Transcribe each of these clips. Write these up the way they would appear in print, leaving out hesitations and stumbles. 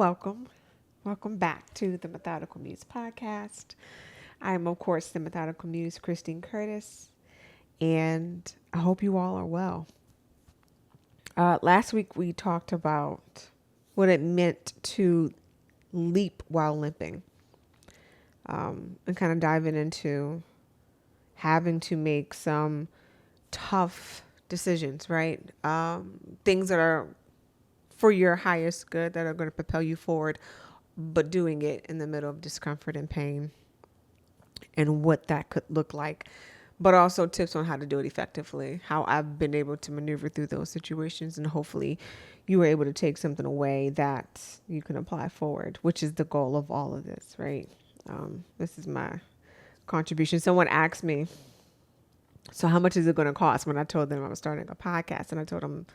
welcome. Welcome back to the Methodical Muse podcast. I am, of course, the Methodical Muse, Christine Curtis, and I hope you all are well. Last week, we talked about what it meant to leap while limping, and kind of diving into having to make some tough decisions, right? Things that are for your highest good, that are going to propel you forward, but doing it in the middle of discomfort and pain and what that could look like, but also tips on how to do it effectively, how I've been able to maneuver through those situations. And hopefully you were able to take something away that you can apply forward, which is the goal of all of this, right? This is my contribution. Someone asked me, so how much is it going to cost, when I told them I was starting a podcast, and I told them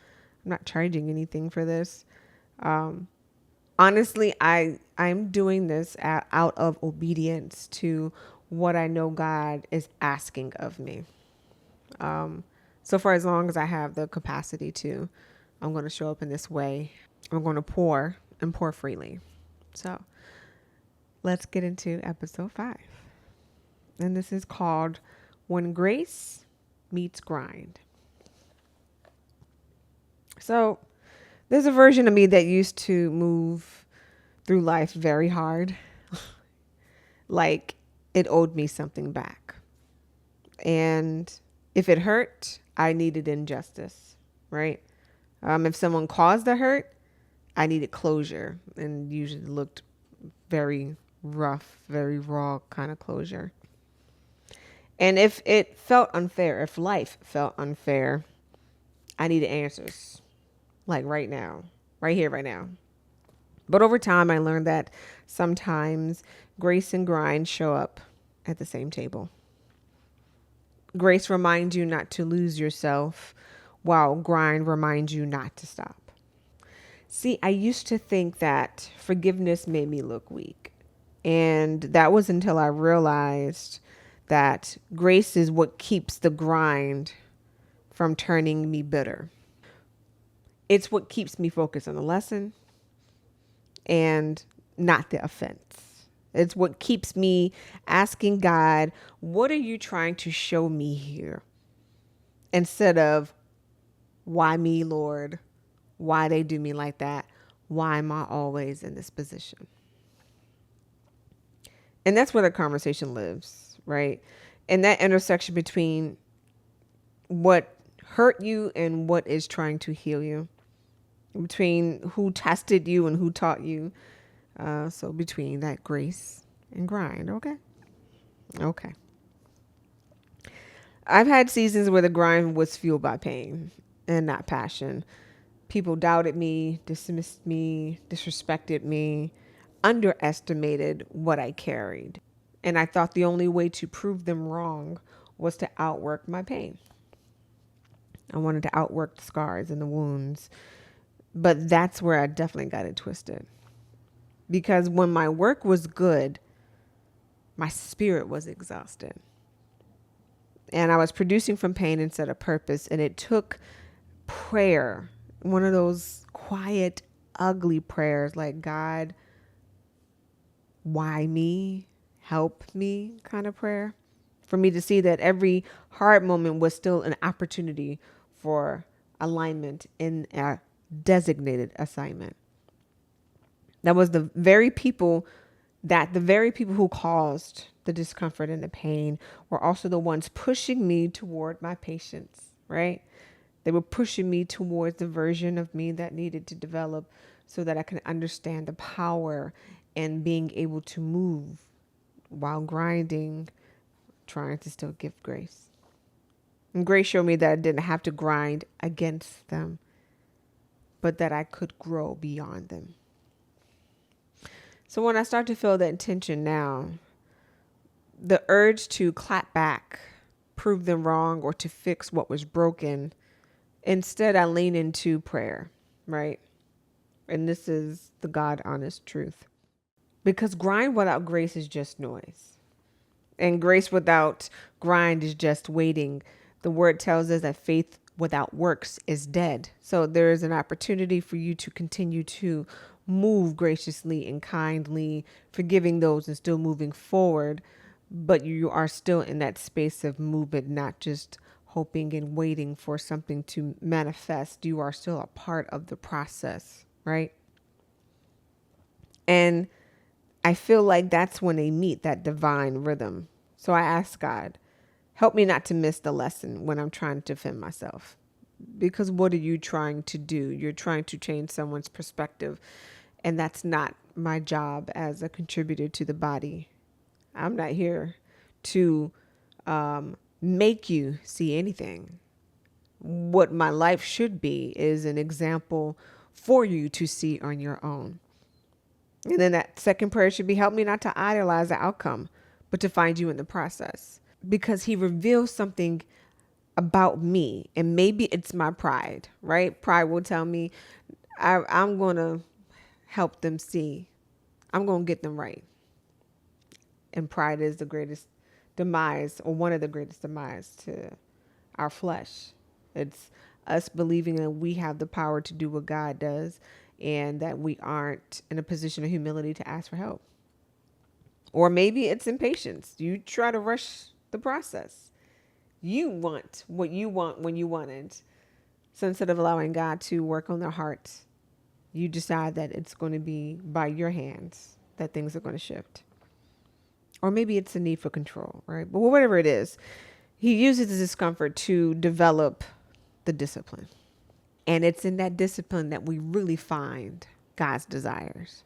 I'm not charging anything for this. Honestly, I'm doing this out of obedience to what I know God is asking of me. So for as long as I have the capacity to, I'm going to show up in this way. I'm going to pour and pour freely. So let's get into episode 5. And this is called When Grace Meets Grind. So there's a version of me that used to move through life very hard, like it owed me something back. And if it hurt, I needed injustice, right? If someone caused the hurt, I needed closure, and usually looked very rough, very raw kind of closure. And if it felt unfair, if life felt unfair, I needed answers. Like right now, right here, right now. But over time, I learned that sometimes grace and grind show up at the same table. Grace reminds you not to lose yourself, while grind reminds you not to stop. See, I used to think that forgiveness made me look weak. And that was until I realized that grace is what keeps the grind from turning me bitter. It's what keeps me focused on the lesson and not the offense. It's what keeps me asking God, what are you trying to show me here? Instead of, why me, Lord? Why they do me like that? Why am I always in this position? And that's where the conversation lives, right? In that intersection between what hurt you and what is trying to heal you. Between who tested you and who taught you. So between that grace and grind. Okay. I've had seasons where the grind was fueled by pain and not passion. People doubted me, dismissed me, disrespected me, underestimated what I carried. And I thought the only way to prove them wrong was to outwork my pain. I wanted to outwork the scars and the wounds. But that's where I definitely got it twisted. Because when my work was good, my spirit was exhausted. And I was producing from pain instead of purpose. And it took prayer, one of those quiet, ugly prayers like, God, why me? Help me kind of prayer. For me to see that every hard moment was still an opportunity for alignment in a designated assignment. That was the very people who caused the discomfort and the pain were also the ones pushing me toward my patience, right? They were pushing me towards the version of me that needed to develop so that I can understand the power and being able to move while grinding, trying to still give grace. And grace showed me that I didn't have to grind against them, but that I could grow beyond them. So when I start to feel that tension now, the urge to clap back, prove them wrong, or to fix what was broken, instead I lean into prayer, right? And this is the God honest truth. Because grind without grace is just noise. And grace without grind is just waiting. The word tells us that faith without works is dead. So there is an opportunity for you to continue to move graciously and kindly, forgiving those and still moving forward. But you are still in that space of movement, not just hoping and waiting for something to manifest. You are still a part of the process, right? And I feel like that's when they meet that divine rhythm. So I ask God, help me not to miss the lesson when I'm trying to defend myself. Because what are you trying to do? You're trying to change someone's perspective. And that's not my job as a contributor to the body. I'm not here to make you see anything. What my life should be is an example for you to see on your own. And then that second prayer should be, help me not to idolize the outcome, but to find you in the process. Because he reveals something about me, and maybe it's my pride, right? Pride will tell me I'm going to help them see. I'm going to get them right. And pride is the greatest demise, or one of the greatest demise to our flesh. It's us believing that we have the power to do what God does, and that we aren't in a position of humility to ask for help. Or maybe it's impatience. You try to rush the process. You want what you want when you want it. So instead of allowing God to work on their hearts, you decide that it's going to be by your hands that things are going to shift. Or maybe it's a need for control, right? But whatever it is, he uses the discomfort to develop the discipline. And it's in that discipline that we really find God's desires.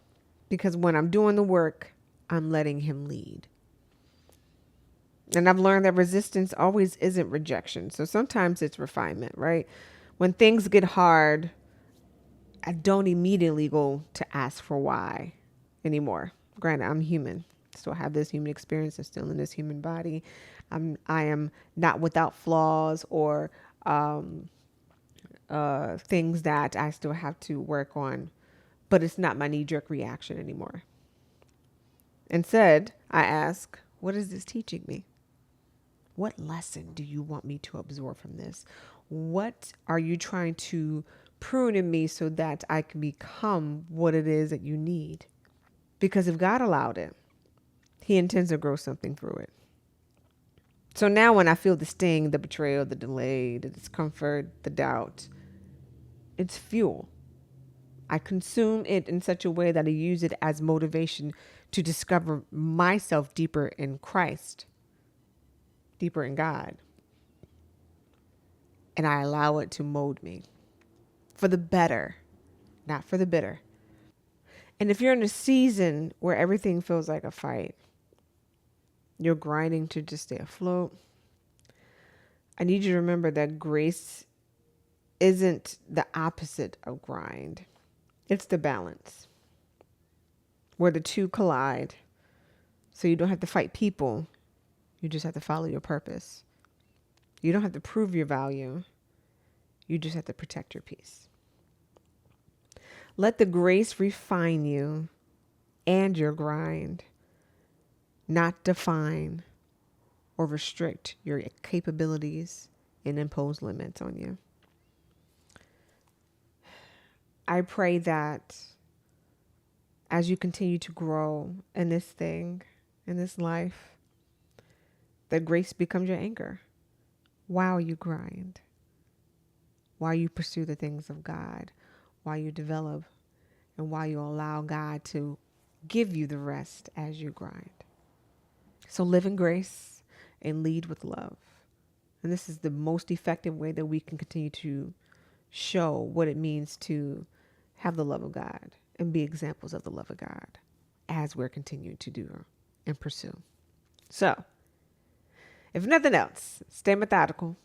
Because when I'm doing the work, I'm letting him lead. And I've learned that resistance always isn't rejection. So sometimes it's refinement, right? When things get hard, I don't immediately go to ask for why anymore. Granted, I'm human. Still have this human experience. I'm still in this human body. I am not without flaws or things that I still have to work on. But it's not my knee-jerk reaction anymore. Instead, I ask, what is this teaching me? What lesson do you want me to absorb from this? What are you trying to prune in me so that I can become what it is that you need? Because if God allowed it, he intends to grow something through it. So now when I feel the sting, the betrayal, the delay, the discomfort, the doubt, it's fuel. I consume it in such a way that I use it as motivation to discover myself deeper in Christ, deeper in God. And I allow it to mold me for the better, not for the bitter. And if you're in a season where everything feels like a fight, you're grinding to just stay afloat, I need you to remember that grace isn't the opposite of grind. It's the balance where the two collide. So you don't have to fight people. You just have to follow your purpose. You don't have to prove your value. You just have to protect your peace. Let the grace refine you and your grind, not define or restrict your capabilities and impose limits on you. I pray that as you continue to grow in this thing, in this life, that grace becomes your anchor while you grind, while you pursue the things of God, while you develop, and while you allow God to give you the rest as you grind. So live in grace and lead with love. And this is the most effective way that we can continue to show what it means to have the love of God and be examples of the love of God as we're continuing to do and pursue. So, if nothing else, stay methodical.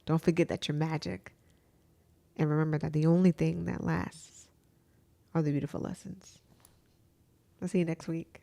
Don't forget that you're magic. And remember that the only thing that lasts are the beautiful lessons. I'll see you next week.